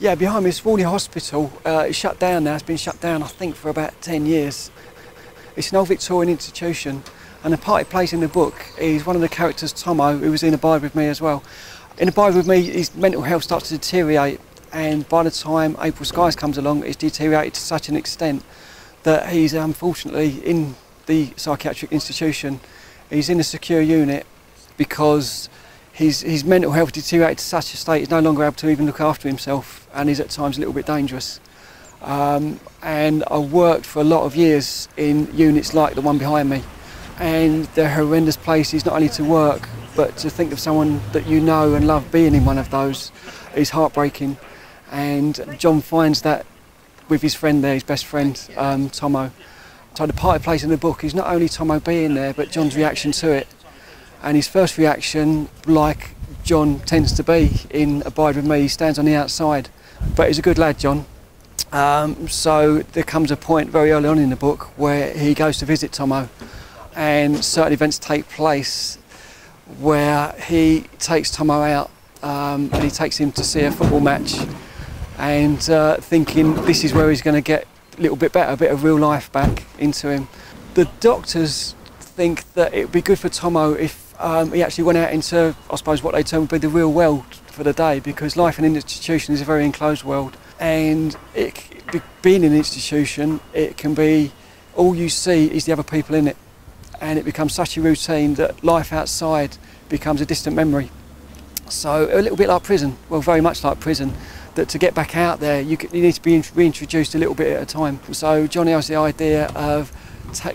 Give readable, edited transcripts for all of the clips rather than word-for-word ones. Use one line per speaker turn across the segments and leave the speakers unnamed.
Yeah, behind me is Whalley Hospital. It's shut down now. It's been shut down, I think, for about 10 years. It's an old Victorian institution, and the part it plays in the book is one of the characters, Tomo, who was in Abide With Me as well. In Abide With Me, his mental health starts to deteriorate, and by the time April Skies comes along, it's deteriorated to such an extent that he's unfortunately in the psychiatric institution. He's in a secure unit because his mental health deteriorated to such a state he's no longer able to even look after himself, and he's at times a little bit dangerous. And I worked for a lot of years in units like the one behind me, and they're horrendous places not only to work, but to think of someone that you know and love being in one of those is heartbreaking. And John finds that with his friend there, his best friend, Tomo. So the part he plays in the book is not only Tomo being there, but John's reaction to it. And his first reaction, like John tends to be in Abide With Me, he stands on the outside. But he's a good lad, John. So there comes a point very early on in the book where he goes to visit Tomo, and certain events take place where he takes Tomo out and he takes him to see a football match, and thinking this is where he's going to get a little bit better, a bit of real life back into him. The doctors think that it would be good for Tomo if he actually went out into, I suppose, what they term would be the real world for the day, because life in an institution is a very enclosed world, and being in an institution, it can be all you see is the other people in it, and it becomes such a routine that life outside becomes a distant memory. So a little bit like prison, well, very much like prison, that to get back out there you need to be reintroduced a little bit at a time. So Johnny has the idea of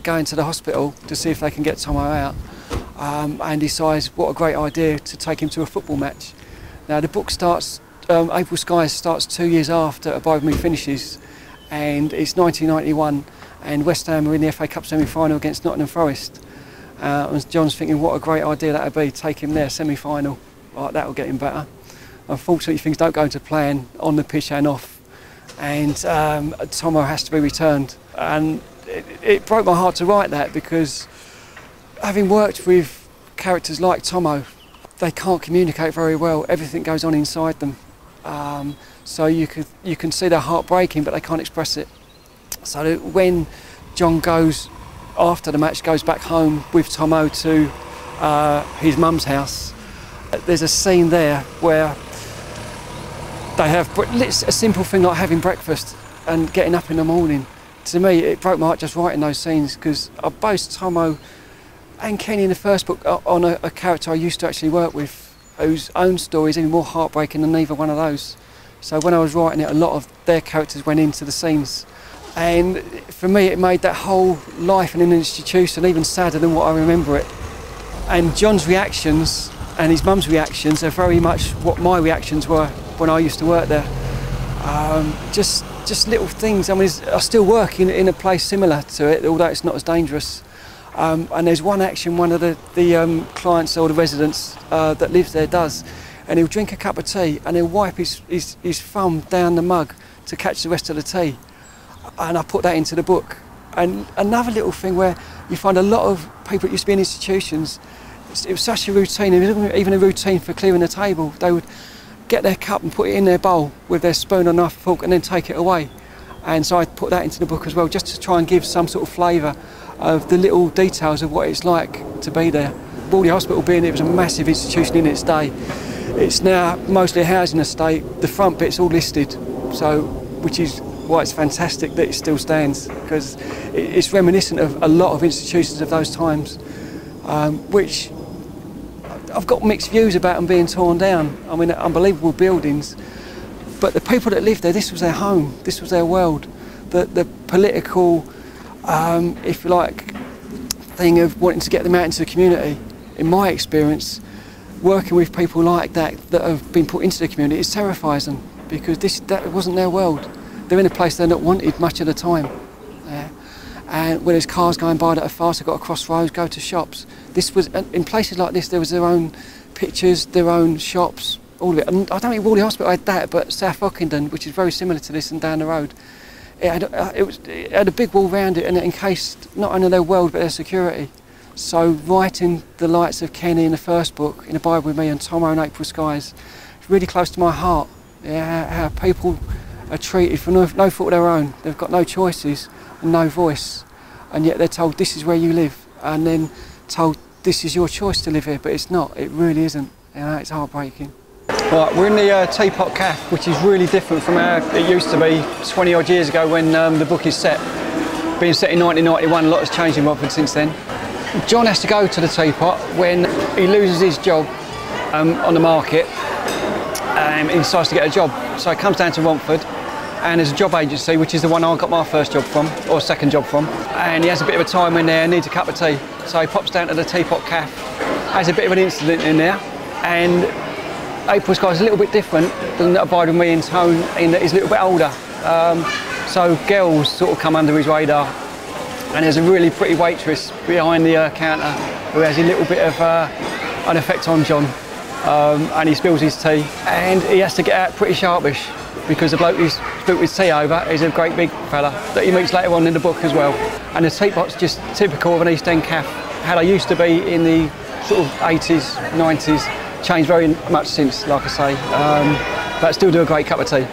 going to the hospital to see if they can get Tomo out, and decides what a great idea to take him to a football match. Now the book starts, April Skies starts 2 years after Abide With Me finishes, and it's 1991, and West Ham are in the FA Cup semi-final against Nottingham Forest. And John's thinking what a great idea that would be, take him there, semi-final, right, that'll get him better. Unfortunately things don't go to plan on the pitch and off, and Tomo has to be returned. And it broke my heart to write that, because having worked with characters like Tomo, they can't communicate very well. Everything goes on inside them. So you can see they're heartbreaking, but they can't express it. So when John goes, after the match, goes back home with Tomo to his mum's house, there's a scene there where they have a simple thing like having breakfast and getting up in the morning. To me, it broke my heart just writing those scenes, because both Tomo and Kenny in the first book are on a character I used to actually work with, whose own story is even more heartbreaking than either one of those. So when I was writing it, a lot of their characters went into the scenes. And for me, it made that whole life in an institution even sadder than what I remember it. And John's reactions and his mum's reactions are very much what my reactions were when I used to work there. Just little things. I mean, I still work in a place similar to it, although it's not as dangerous. And there's one action one of the clients or the residents that lives there does, and he'll drink a cup of tea and he'll wipe his thumb down the mug to catch the rest of the tea. And I put that into the book. And another little thing where you find a lot of people that used to be in institutions, it was such a routine, even a routine for clearing the table. They would get their cup and put it in their bowl with their spoon or knife and fork and then take it away. And so I put that into the book as well, just to try and give some sort of flavour of the little details of what it's like to be there. Whalley Hospital, being it was a massive institution in its day, it's now mostly a housing estate. The front bit's all listed, so which is why it's fantastic that it still stands, because it's reminiscent of a lot of institutions of those times, which I've got mixed views about them being torn down. I mean, unbelievable buildings, but the people that lived there, this was their home, this was their world. The political, if you like, thing of wanting to get them out into the community, in my experience, working with people like that have been put into the community, it terrifies them, because that wasn't their world. They're in a place they're not wanted much of the time. And when there's cars going by that are fast, they've got to cross roads, go to shops. This was, in places like this, there was their own pictures, their own shops, all of it. And I don't think Whalley Hospital had that, but South Ockenden, which is very similar to this and down the road, it had a big wall around it, and it encased not only their world but their security. So writing the lights of Kenny in the first book, in Abide With Me, and Tomo and April Skies, it's really close to my heart. Yeah, how people are treated for no fault of their own. They've got no choices and no voice, and yet they're told this is where you live, and then told this is your choice to live here, but it's not. It really isn't. You know, it's heartbreaking. Right, we're in the Teapot Cafe, which is really different from how it used to be 20 odd years ago when the book is set. Being set in 1991, a lot has changed in Watford since then. John has to go to the Teapot when he loses his job on the market. He decides to get a job, so he comes down to Watford, and there's a job agency, which is the one I got my first job from, or second job from, and he has a bit of a time in there, needs a cup of tea, so he pops down to the Teapot Cafe, has a bit of an incident in there, and April's guy's a little bit different than Abide with me in tone, in that he's a little bit older, so girls sort of come under his radar, and there's a really pretty waitress behind the counter who has a little bit of an effect on John. And he spills his tea, and he has to get out pretty sharpish because the bloke he's spilt his tea over is a great big fella that he meets later on in the book as well. And the Teapot's just typical of an East End cafe, how they used to be in the sort of 80s, 90s, changed very much since, like I say, but still do a great cup of tea.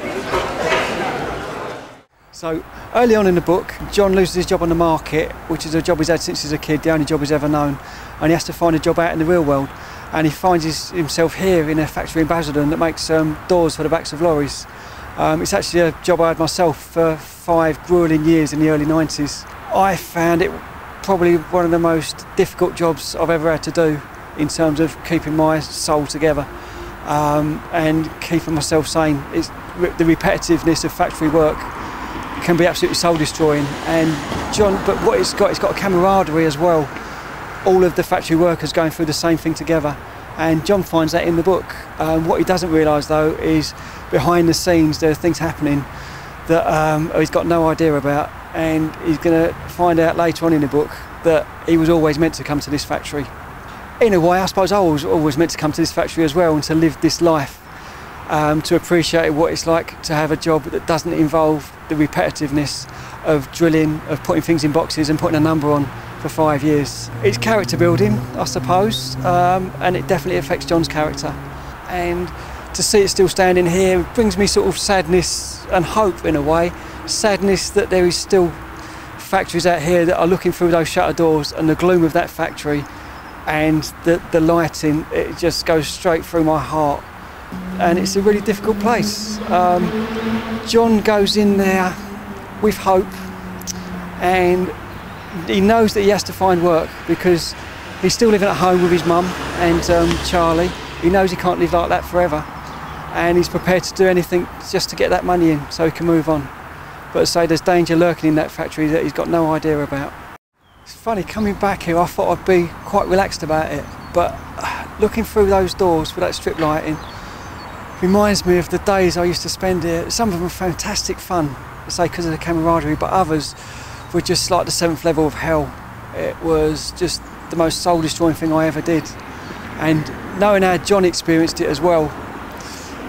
So early on in the book, John loses his job on the market, which is a job he's had since he's a kid, the only job he's ever known, and he has to find a job out in the real world. And he finds himself here in a factory in Basildon that makes doors for the backs of lorries. It's actually a job I had myself for 5 gruelling years in the early 90s. I found it probably one of the most difficult jobs I've ever had to do in terms of keeping my soul together and keeping myself sane. It's the repetitiveness of factory work can be absolutely soul destroying. And John, but what it's got a camaraderie as well. All of the factory workers going through the same thing together, and John finds that in the book. What he doesn't realise though is behind the scenes there are things happening that he's got no idea about, and he's going to find out later on in the book that he was always meant to come to this factory. In a way, I suppose I was always meant to come to this factory as well and to live this life, to appreciate what it's like to have a job that doesn't involve the repetitiveness of drilling, of putting things in boxes and putting a number on for 5 years. It's character building, I suppose, and it definitely affects John's character. And to see it still standing here brings me sort of sadness and hope in a way. Sadness that there is still factories out here that are looking through those shutter doors and the gloom of that factory and the lighting, it just goes straight through my heart. And it's a really difficult place. John goes in there with hope, and he knows that he has to find work because he's still living at home with his mum and Charlie. He knows he can't live like that forever, and he's prepared to do anything just to get that money in so he can move on. But as I say, there's danger lurking in that factory that he's got no idea about. It's funny, coming back here I thought I'd be quite relaxed about it, but looking through those doors with that strip lighting reminds me of the days I used to spend here. Some of them were fantastic fun, say because of the camaraderie, but others were just like the 7th level of hell. It was just the most soul-destroying thing I ever did. And knowing how John experienced it as well,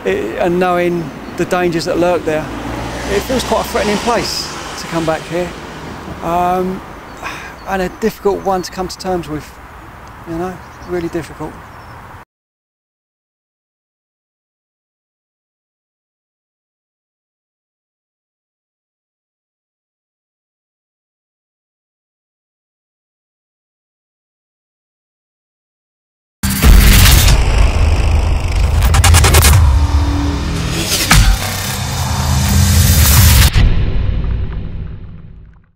and knowing the dangers that lurk there, it feels quite a threatening place to come back here. And a difficult one to come to terms with, you know, really difficult.